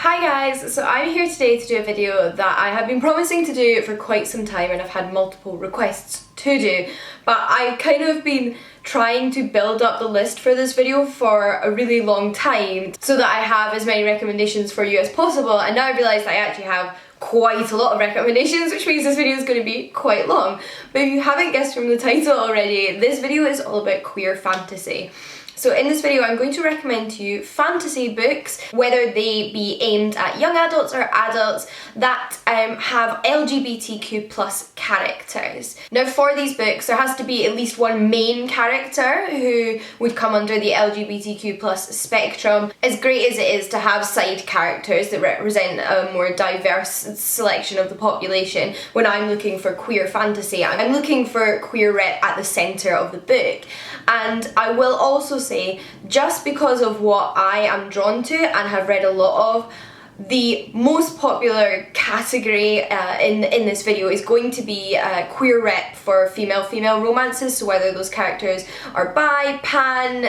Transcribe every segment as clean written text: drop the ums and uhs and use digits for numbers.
Hi guys, so I'm here today to do a video that I have been promising to do for quite some time and I've had multiple requests to do, but I've kind of been trying to build up the list for this video for a really long time so that I have as many recommendations for you as possible, and now I realise I actually have quite a lot of recommendations, which means this video is going to be quite long. But if you haven't guessed from the title already, this video is all about queer fantasy. So in this video I'm going to recommend to you fantasy books, whether they be aimed at young adults or adults, that have LGBTQ plus characters. Now for these books there has to be at least one main character who would come under the LGBTQ plus spectrum. As great as it is to have side characters that represent a more diverse selection of the population, when I'm looking for queer fantasy, I'm looking for queer rep at the centre of the book. And I will also say, just because of what I am drawn to and have read a lot of, the most popular category in this video is going to be queer rep for female-female romances, so whether those characters are bi, pan,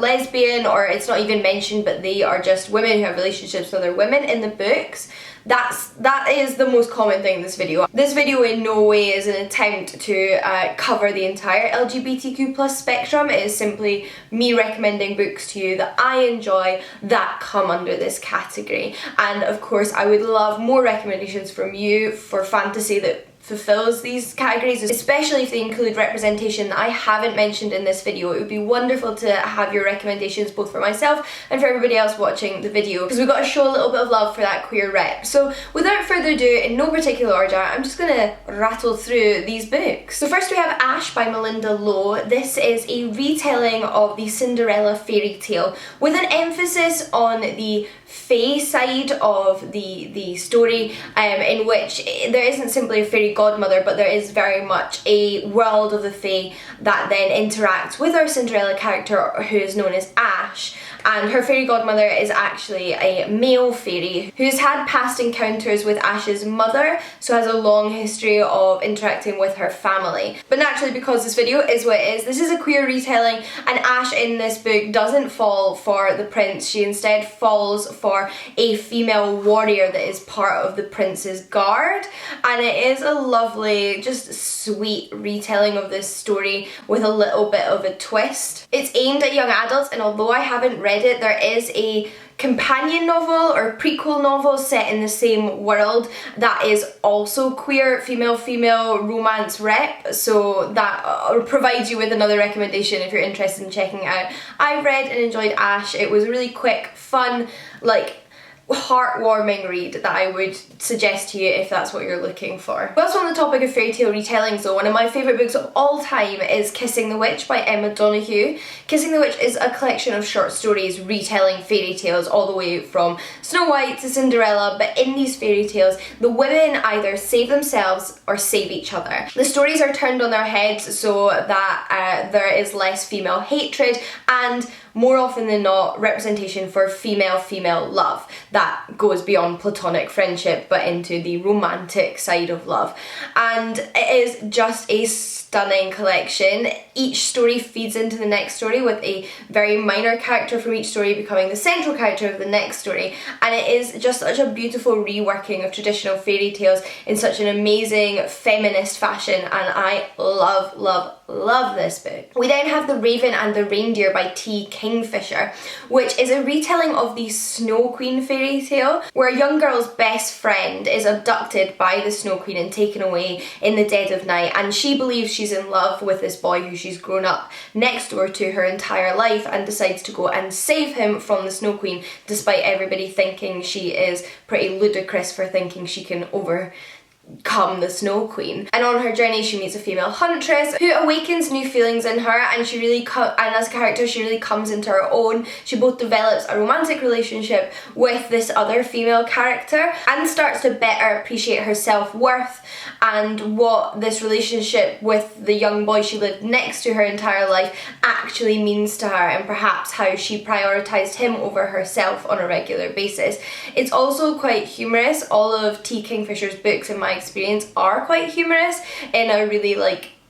lesbian, or it's not even mentioned but they are just women who have relationships with other women in the books. That is the most common thing in this video. This video in no way is an attempt to cover the entire LGBTQ plus spectrum. It is simply me recommending books to you that I enjoy that come under this category. And of course I would love more recommendations from you for fantasy that fulfills these categories, especially if they include representation that I haven't mentioned in this video. It would be wonderful to have your recommendations both for myself and for everybody else watching the video, because we've got to show a little bit of love for that queer rep. So without further ado, in no particular order, I'm just going to rattle through these books. So first we have Ashe by Melinda Lowe. This is a retelling of the Cinderella fairy tale with an emphasis on the fae side of the story, in which there isn't simply a fairy godmother, but there is very much a world of the fae that then interacts with our Cinderella character, who is known as Ashe. And her fairy godmother is actually a male fairy who's had past encounters with Ashe's mother, so has a long history of interacting with her family. But naturally, because this video is what it is, this is a queer retelling, and Ashe in this book doesn't fall for the prince. She instead falls for a female warrior that is part of the prince's guard, and it is a lovely, just sweet retelling of this story with a little bit of a twist. It's aimed at young adults, and although I haven't read it, there is a companion novel or prequel novel set in the same world that is also queer female-female romance rep, so that provides you with another recommendation if you're interested in checking it out. I read and enjoyed Ashe. It was a really quick, fun, like heartwarming read that I would suggest to you if that's what you're looking for. Whilst on the topic of fairy tale retellings though, one of my favourite books of all time is Kissing the Witch by Emma Donoghue. Kissing the Witch is a collection of short stories retelling fairy tales all the way from Snow White to Cinderella, but in these fairy tales the women either save themselves or save each other. The stories are turned on their heads so that there is less female hatred and more often than not representation for female-female love that goes beyond platonic friendship but into the romantic side of love. And it is just a stunning collection. Each story feeds into the next story, with a very minor character from each story becoming the central character of the next story, and it is just such a beautiful reworking of traditional fairy tales in such an amazing feminist fashion, and I love this book. We then have The Raven and the Reindeer by T. Kingfisher, which is a retelling of the Snow Queen fairy tale, where a young girl's best friend is abducted by the Snow Queen and taken away in the dead of night, and she believes she's in love with this boy who she's grown up next door to her entire life, and decides to go and save him from the Snow Queen, despite everybody thinking she is pretty ludicrous for thinking she can overcome the Snow Queen. And on her journey she meets a female huntress who awakens new feelings in her, and she really and as a character she really comes into her own. She both develops a romantic relationship with this other female character and starts to better appreciate her self-worth and what this relationship with the young boy she lived next to her entire life actually means to her, and perhaps how she prioritised him over herself on a regular basis. It's also quite humorous. All of T. Kingfisher's books in my experience are quite humorous in a really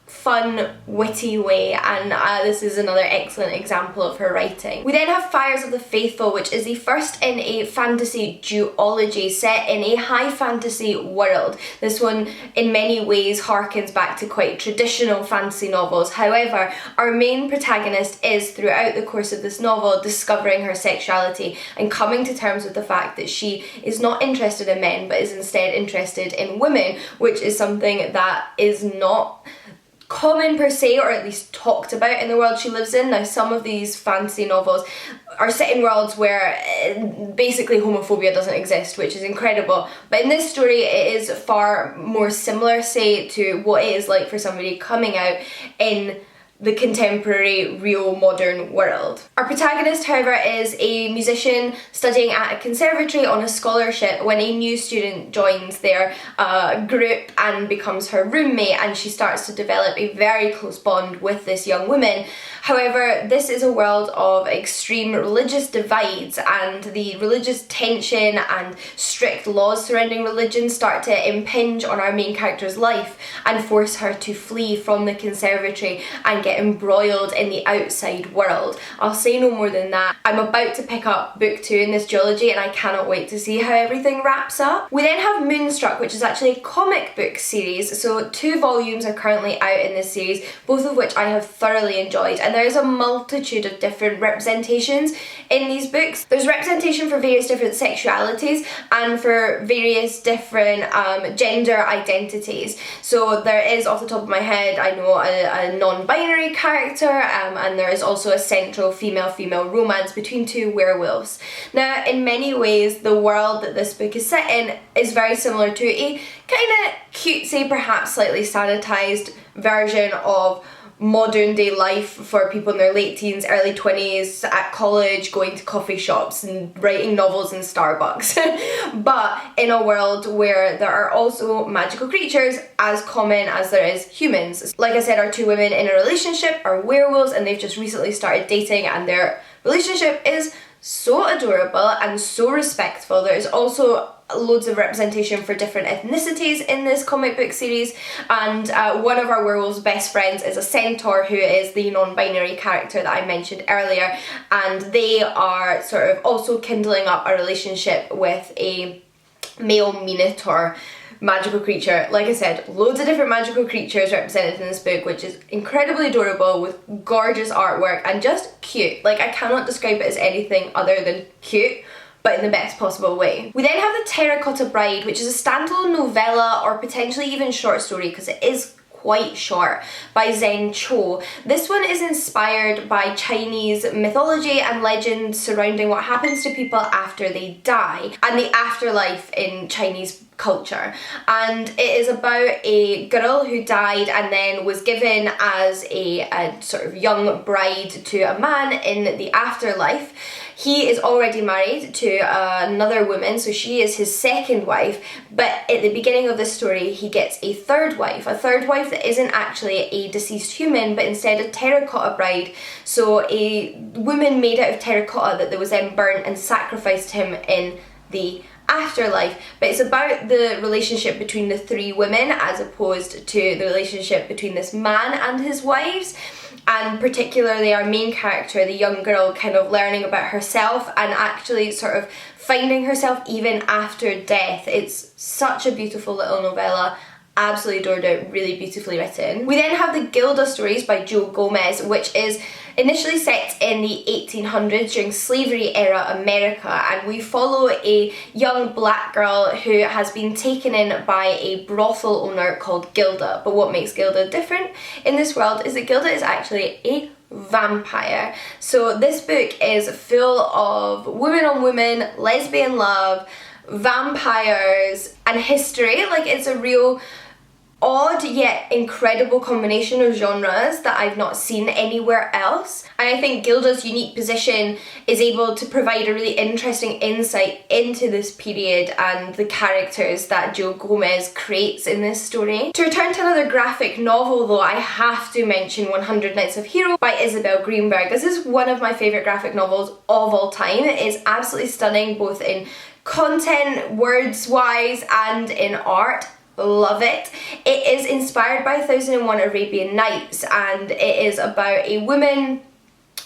fun, witty way, and this is another excellent example of her writing. We then have Fires of the Faithful, which is the first in a fantasy duology set in a high fantasy world. This one in many ways harkens back to quite traditional fantasy novels. However, our main protagonist is, throughout the course of this novel, discovering her sexuality and coming to terms with the fact that she is not interested in men but is instead interested in women, which is something that is not common per se, or at least talked about in the world she lives in. Now, some of these fantasy novels are set in worlds where basically homophobia doesn't exist, which is incredible, but in this story it is far more similar, say, to what it is like for somebody coming out in the contemporary, real, modern world. Our protagonist, however, is a musician studying at a conservatory on a scholarship when a new student joins their group and becomes her roommate, and she starts to develop a very close bond with this young woman. However, this is a world of extreme religious divides, and the religious tension and strict laws surrounding religion start to impinge on our main character's life and force her to flee from the conservatory and get embroiled in the outside world. I'll say no more than that. I'm about to pick up book 2 in this duology and I cannot wait to see how everything wraps up. We then have Moonstruck, which is actually a comic book series. So 2 volumes are currently out in this series, both of which I have thoroughly enjoyed, and there is a multitude of different representations in these books. There's representation for various different sexualities and for various different gender identities. So there is, off the top of my head, I know a non-binary character, and there is also a central female-female romance between 2 werewolves. Now, in many ways, the world that this book is set in is very similar to a kind of cutesy, perhaps slightly sanitized version of modern day life for people in their late teens, early 20s, at college, going to coffee shops and writing novels in Starbucks. But in a world where there are also magical creatures as common as there is humans. Like I said, our 2 women in a relationship are werewolves, and they've just recently started dating, and their relationship is so adorable and so respectful. There's also loads of representation for different ethnicities in this comic book series, and one of our werewolves' best friends is a centaur, who is the non-binary character that I mentioned earlier, and they are sort of also kindling up a relationship with a male minotaur magical creature. Like I said, loads of different magical creatures represented in this book, which is incredibly adorable with gorgeous artwork and just cute. Like, I cannot describe it as anything other than cute, but in the best possible way. We then have the Terracotta Bride, which is a standalone novella, or potentially even short story, because it is quite short, by Zen Cho. This one is inspired by Chinese mythology and legends surrounding what happens to people after they die and the afterlife in Chinese culture, and it is about a girl who died and then was given as a sort of young bride to a man in the afterlife. He is already married to another woman, so she is his second wife, but at the beginning of the story he gets a third wife that isn't actually a deceased human, but instead a terracotta bride, so a woman made out of terracotta that was then burnt and sacrificed him in the afterlife. But it's about the relationship between the 3 women as opposed to the relationship between this man and his wives, and particularly our main character, the young girl, kind of learning about herself and actually sort of finding herself even after death. It's such a beautiful little novella. Absolutely adored it, really beautifully written. We then have the Gilda stories by Joe Gomez, which is initially set in the 1800s during slavery era America, and we follow a young black girl who has been taken in by a brothel owner called Gilda. But what makes Gilda different in this world is that Gilda is actually a vampire. So this book is full of woman on woman, lesbian love, vampires, and history. Like, it's a real odd yet incredible combination of genres that I've not seen anywhere else, and I think Gilda's unique position is able to provide a really interesting insight into this period and the characters that Joe Gomez creates in this story. To return to another graphic novel though, I have to mention 100 Nights of Hero by Isabel Greenberg. This is one of my favourite graphic novels of all time. It is absolutely stunning, both in content, words wise, and in art. love it. It is inspired by 1001 Arabian Nights, and it is about a woman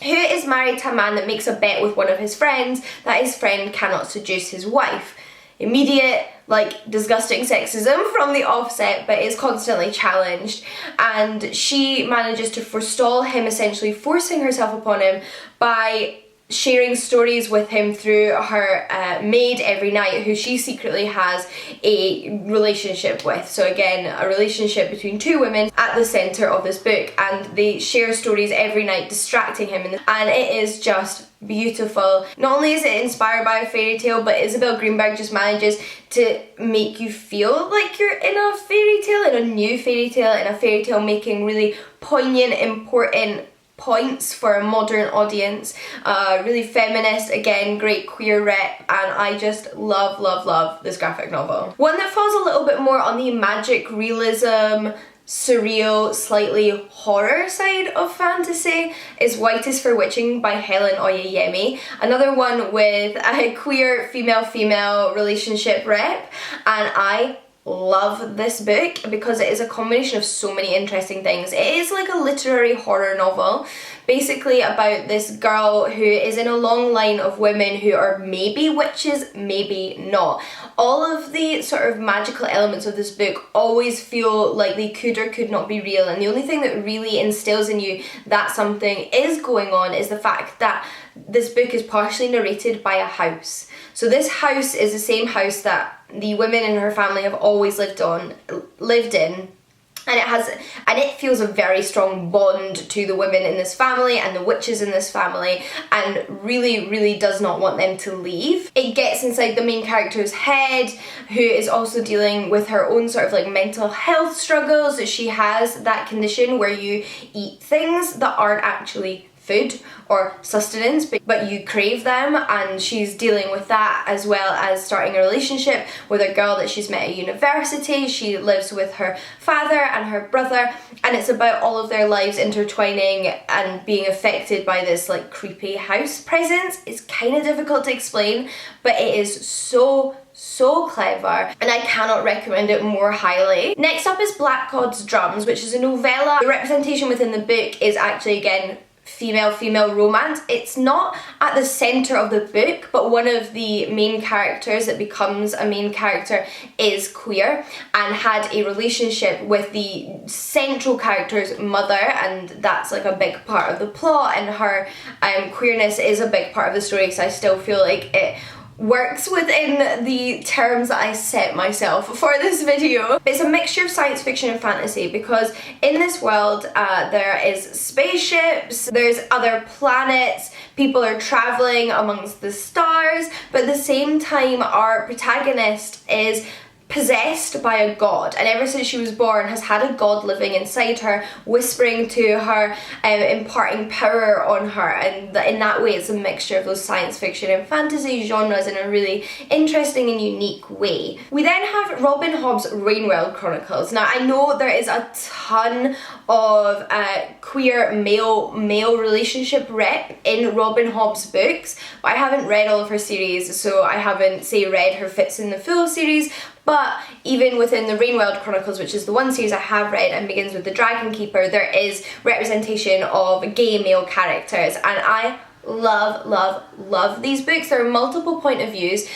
who is married to a man that makes a bet with one of his friends that his friend cannot seduce his wife. Immediate, like, disgusting sexism from the offset, but is constantly challenged, and she manages to forestall him, essentially forcing herself upon him by sharing stories with him through her maid every night, who she secretly has a relationship with. So again, a relationship between two women at the centre of this book, and they share stories every night distracting him, and it is just beautiful. Not only is it inspired by a fairy tale, but Isabel Greenberg just manages to make you feel like you're in a fairy tale, in a new fairy tale, in a fairy tale making really poignant, important points for a modern audience. Really feminist, again, great queer rep, and I just love, love, love this graphic novel. One that falls a little bit more on the magic realism, surreal, slightly horror side of fantasy is White is for Witching by Helen Oyeyemi. Another one with a queer female-female relationship rep, and I love this book because it is a combination of so many interesting things. It is like a literary horror novel, basically about this girl who is in a long line of women who are maybe witches, maybe not. All of the sort of magical elements of this book always feel like they could or could not be real, and the only thing that really instills in you that something is going on is the fact that this book is partially narrated by a house. So this house is the same house that the women in her family have always lived in, and it feels a very strong bond to the women in this family and the witches in this family, and really does not want them to leave. It gets inside the main character's head, who is also dealing with her own sort of like mental health struggles. She has that condition where you eat things that aren't actually food or sustenance, but you crave them, and she's dealing with that, as well as starting a relationship with a girl that she's met at university. She lives with her father and her brother, and it's about all of their lives intertwining and being affected by this like creepy house presence. It's kind of difficult to explain, but it is so clever, and I cannot recommend it more highly. Next up is Black God's Drums, which is a novella. The representation within the book is actually, again, female romance. It's not at the centre of the book, but one of the main characters that becomes a main character is queer and had a relationship with the central character's mother, and that's like a big part of the plot, and her queerness is a big part of the story, so I still feel like it works within the terms that I set myself for this video. It's a mixture of science fiction and fantasy, because in this world there is spaceships, there's other planets, people are traveling amongst the stars, but at the same time our protagonist is possessed by a god, and ever since she was born has had a god living inside her, whispering to her, imparting power on her, and in that way it's a mixture of those science fiction and fantasy genres in a really interesting and unique way. We then have Robin Hobb's Rainwild Chronicles. Now, I know there is a ton of queer male relationship rep in Robin Hobb's books, but I haven't read all of her series, so I haven't, say, read her Fits in the Fool series. But even within the Rainwild Chronicles, which is the one series I have read and begins with the Dragon Keeper, there is representation of gay male characters, and I love these books. There are multiple point of views,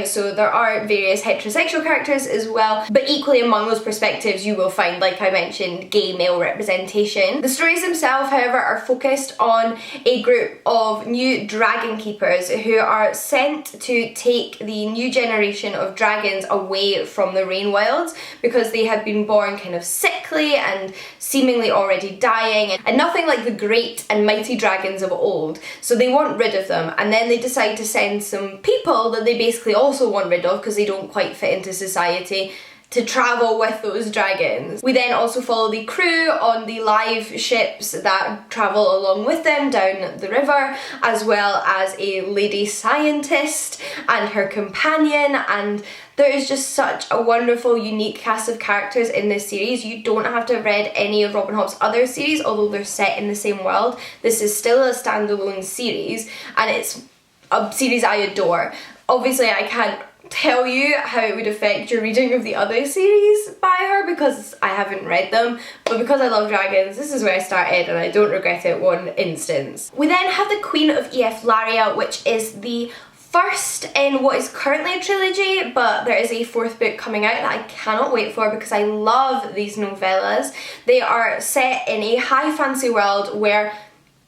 so there are various heterosexual characters as well, but equally among those perspectives you will find, like I mentioned, gay male representation. The stories themselves, however, are focused on a group of new dragon keepers who are sent to take the new generation of dragons away from the Rainwilds, because they have been born kind of sickly and seemingly already dying, and nothing like the great and mighty dragons of old. So they want rid of them, and then they decide to send some people that they basically also want rid of because they don't quite fit into society to travel with those dragons. We then also follow the crew on the live ships that travel along with them down the river, as well as a lady scientist and her companion, and there is just such a wonderful, unique cast of characters in this series. You don't have to have read any of Robin Hobb's other series, although they're set in the same world. This is still a standalone series, and it's a series I adore. Obviously, I can't tell you how it would affect your reading of the other series by her because I haven't read them, but because I love dragons, this is where I started and I don't regret it one instance. We then have the Queen of EF Laria, which is the first in what is currently a trilogy, but there is a fourth book coming out that I cannot wait for because I love these novellas. They are set in a high fantasy world where,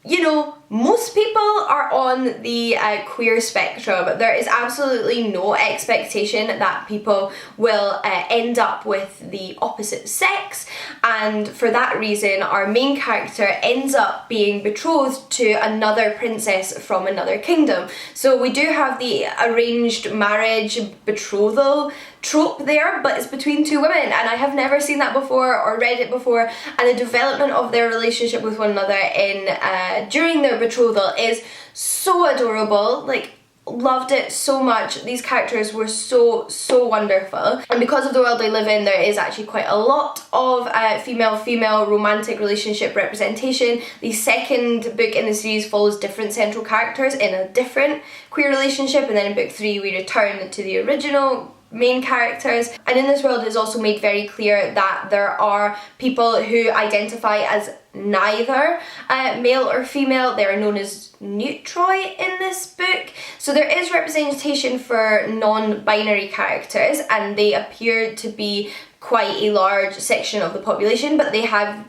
you know, most people are on the queer spectrum. There is absolutely no expectation that people will end up with the opposite sex, and for that reason our main character ends up being betrothed to another princess from another kingdom. So we do have the arranged marriage betrothal trope there, but it's between two women, and I have never seen that before or read it before, and the development of their relationship with one another during their betrothal is so adorable. Like, loved it so much. These characters were so wonderful, and because of the world they live in, there is actually quite a lot of female-female romantic relationship representation. The second book in the series follows different central characters in a different queer relationship, and then in book 3 we return to the original main characters. And in this world it is also made very clear that there are people who identify as neither male or female. They are known as neutroi in this book. So there is representation for non-binary characters, and they appear to be quite a large section of the population, but they have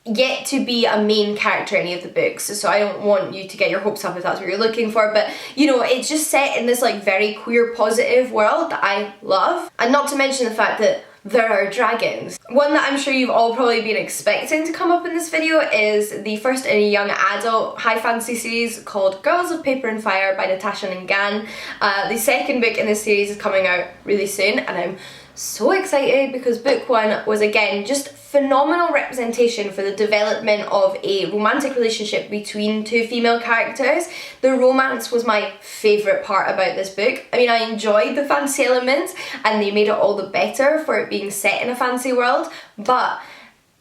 yet to be a main character in any of the books, so I don't want you to get your hopes up if that's what you're looking for, but you know, it's just set in this like very queer positive world that I love. And not to mention the fact that there are dragons. One that I'm sure you've all probably been expecting to come up in this video is the first in a young adult high fantasy series called Girls of Paper and Fire by Natasha Nangan. The second book in this series is coming out really soon, and I'm so excited because book 1 was again just phenomenal representation for the development of a romantic relationship between two female characters. The romance was my favourite part about this book. I mean, I enjoyed the fantasy elements and they made it all the better for it being set in a fantasy world, but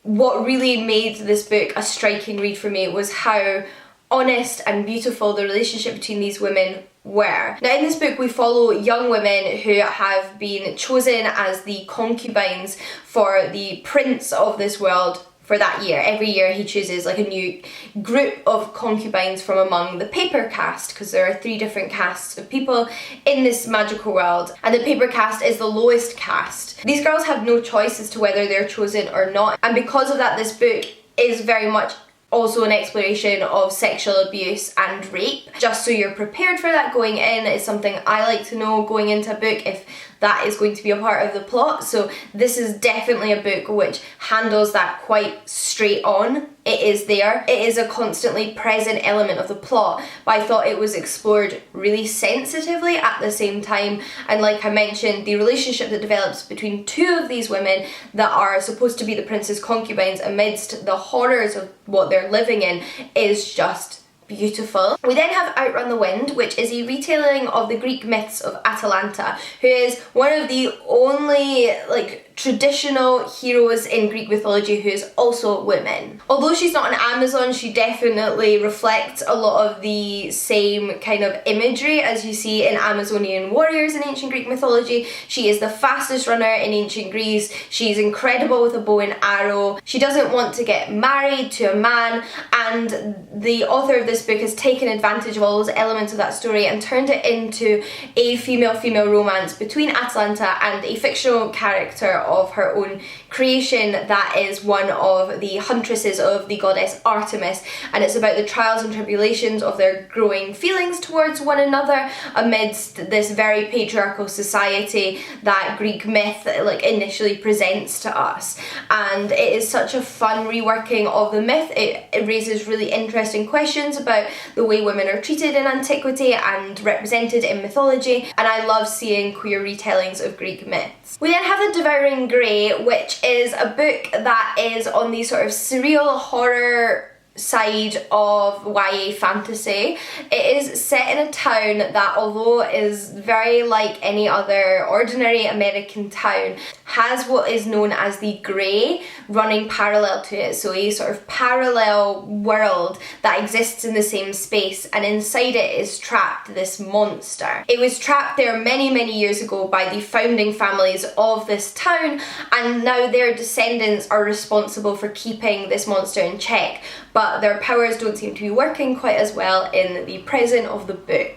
what really made this book a striking read for me was how honest and beautiful the relationship between these women were. Now in this book we follow young women who have been chosen as the concubines for the prince of this world for that year. Every year he chooses like a new group of concubines from among the paper caste, because there are 3 different castes of people in this magical world, and the paper caste is the lowest caste. These girls have no choice as to whether they're chosen or not, and because of that this book is very much also an exploration of sexual abuse and rape. Just so you're prepared for that going in is something I like to know going into a book if that is going to be a part of the plot. So this is definitely a book which handles that quite straight on. It is there. It is a constantly present element of the plot, but I thought it was explored really sensitively at the same time. And like I mentioned, the relationship that develops between 2 of these women that are supposed to be the prince's concubines amidst the horrors of what they're living in is just beautiful. We then have Outrun the Wind, which is a retelling of the Greek myths of Atalanta, who is one of the only like traditional heroes in Greek mythology who is also women. Although she's not an Amazon, she definitely reflects a lot of the same kind of imagery as you see in Amazonian warriors in ancient Greek mythology. She is the fastest runner in ancient Greece. She's incredible with a bow and arrow. She doesn't want to get married to a man, and the author of this book has taken advantage of all those elements of that story and turned it into a female-female romance between Atalanta and a fictional character of her own creation that is one of the huntresses of the goddess Artemis, and it's about the trials and tribulations of their growing feelings towards one another amidst this very patriarchal society that Greek myth like initially presents to us. And it is such a fun reworking of the myth. It raises really interesting questions about the way women are treated in antiquity and represented in mythology, and I love seeing queer retellings of Greek myths. We then have The Devouring Grey, which is a book that is on the sort of surreal horror side of YA fantasy. It is set in a town that, although is very like any other ordinary American town, has what is known as the Grey running parallel to it, so a sort of parallel world that exists in the same space, and inside it is trapped this monster. It was trapped there many years ago by the founding families of this town, and now their descendants are responsible for keeping this monster in check, but their powers don't seem to be working quite as well in the present of the book.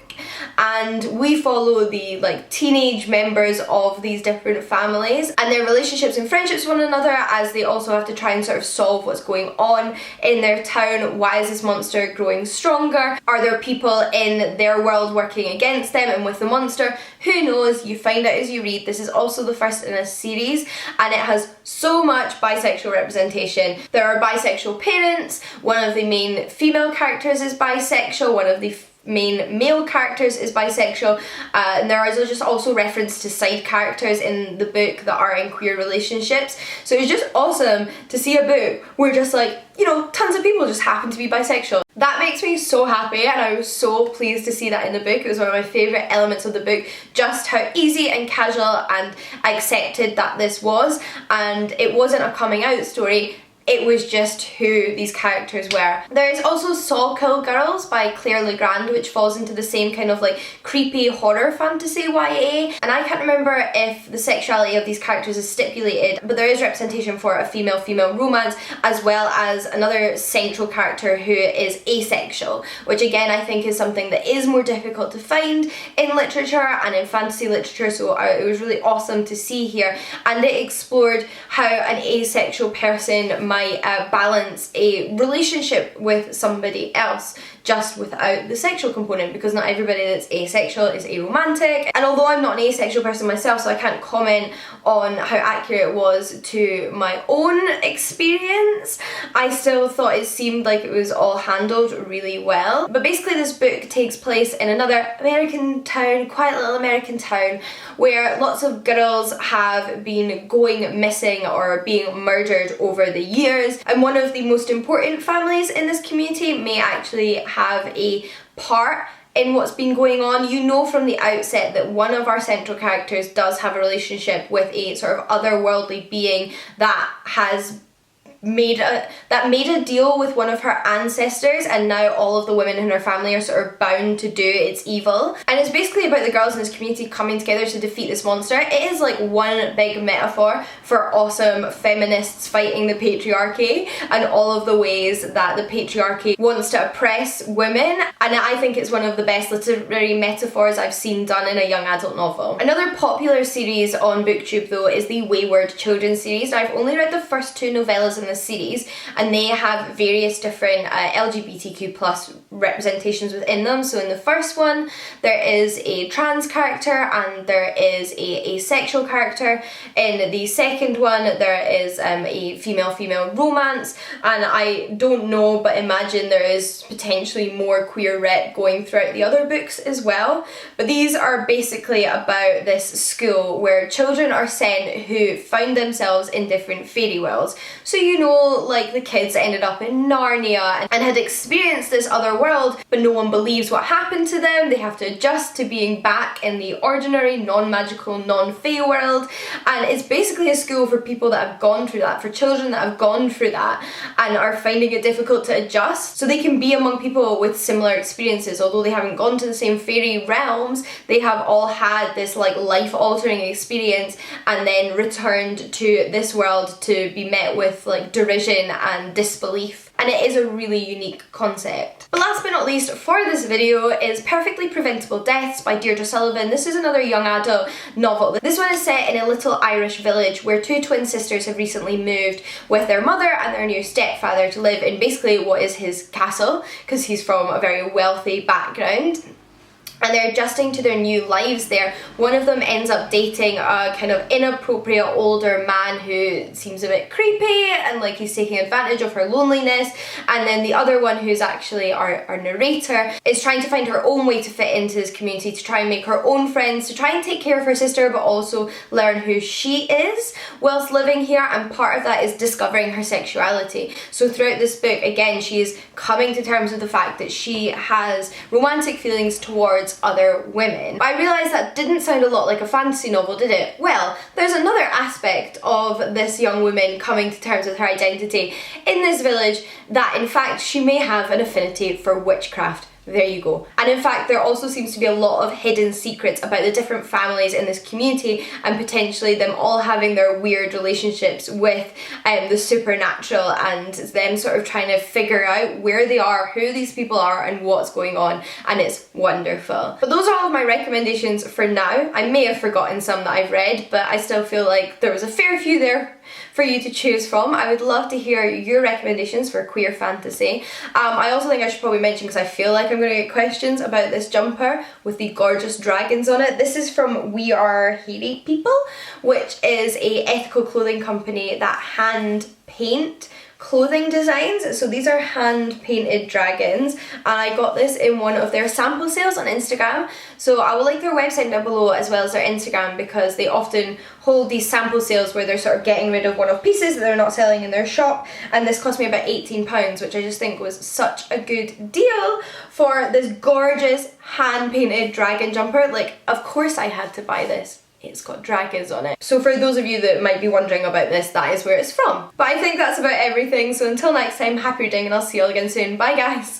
And we follow the like teenage members of these different families and their relationships and friendships with one another, as they also have to try and sort of solve what's going on in their town. Why is this monster growing stronger? Are there people in their world working against them and with the monster? Who knows? You find out as you read. This is also the first in a series, and it has so much bisexual representation. There are bisexual parents, one of the main female characters is bisexual, one of the main male characters is bisexual, and there is just also reference to side characters in the book that are in queer relationships. So it's just awesome to see a book where just like, you know, tons of people just happen to be bisexual. That makes me so happy, and I was so pleased to see that in the book. It was one of my favourite elements of the book, just how easy and casual and accepted that this was, and it wasn't a coming out story. It was just who these characters were. There is also Saw Kill Girls by Claire Legrand, which falls into the same kind of like creepy horror fantasy YA, and I can't remember if the sexuality of these characters is stipulated, but there is representation for a female-female romance, as well as another central character who is asexual, which again I think is something that is more difficult to find in literature and in fantasy literature, so it was really awesome to see here. And it explored how an asexual person might balance a relationship with somebody else just without the sexual component, because not everybody that's asexual is aromantic. And although I'm not an asexual person myself, so I can't comment on how accurate it was to my own experience, I still thought it seemed like it was all handled really well. But basically this book takes place in another American town, quiet little American town, where lots of girls have been going missing or being murdered over the years, and one of the most important families in this community may actually have a part in what's been going on. You know from the outset that one of our central characters does have a relationship with a sort of otherworldly being that has made a deal with one of her ancestors, and now all of the women in her family are sort of bound to do its evil. And it's basically about the girls in this community coming together to defeat this monster. It is like one big metaphor for awesome feminists fighting the patriarchy and all of the ways that the patriarchy wants to oppress women, and I think it's one of the best literary metaphors I've seen done in a young adult novel. Another popular series on BookTube though is the Wayward Children series. Now I've only read the first two novellas in the series, and they have various different LGBTQ plus representations within them. So in the first one there is a trans character and there is a asexual character. In the second one there is a female-female romance, and I don't know but imagine there is potentially more queer rep going throughout the other books as well. But these are basically about this school where children are sent who found themselves in different fairy worlds. So you know, like the kids ended up in Narnia and had experienced this other world, but no one believes what happened to them. They have to adjust to being back in the ordinary, non-magical, non-fae world, and it's basically a school for people that have gone through that, for children that have gone through that and are finding it difficult to adjust, so they can be among people with similar experiences. Although they haven't gone to the same fairy realms, they have all had this like life-altering experience and then returned to this world to be met with like derision and disbelief, and it is a really unique concept. But last but not least for this video is Perfectly Preventable Deaths by Deirdre Sullivan. This is another young adult novel. This one is set in a little Irish village where two twin sisters have recently moved with their mother and their new stepfather to live in basically what is his castle, because he's from a very wealthy background. and they're adjusting to their new lives there. One of them ends up dating a kind of inappropriate older man who seems a bit creepy and like he's taking advantage of her loneliness, and then the other one, who's actually our narrator, is trying to find her own way to fit into this community, to try and make her own friends, to try and take care of her sister, but also learn who she is whilst living here, and part of that is discovering her sexuality. So throughout this book, again, she is coming to terms with the fact that she has romantic feelings towards other women. I realised that didn't sound a lot like a fantasy novel, did it? Well, there's another aspect of this young woman coming to terms with her identity in this village, that in fact she may have an affinity for witchcraft. There you go. And in fact, there also seems to be a lot of hidden secrets about the different families in this community, and potentially them all having their weird relationships with the supernatural, and them sort of trying to figure out where they are, who these people are, and what's going on, and it's wonderful. But those are all of my recommendations for now. I may have forgotten some that I've read, but I still feel like there was a fair few there for you to choose from. I would love to hear your recommendations for queer fantasy. I also think I should probably mention, because I feel like I'm going to get questions about this jumper with the gorgeous dragons on it. This is from We Are Hairy People, which is a ethical clothing company that hand paint clothing designs. So these are hand painted dragons, and I got this in one of their sample sales on Instagram. So I will link their website down below as well as their Instagram, because they often hold these sample sales where they're sort of getting rid of one-off pieces that they're not selling in their shop, and this cost me about £18, which I just think was such a good deal for this gorgeous hand painted dragon jumper. Like, of course I had to buy this. It's got dragons on it. So for those of you that might be wondering about this, that is where it's from. But I think that's about everything, so until next time, happy reading, and I'll see you all again soon. Bye guys!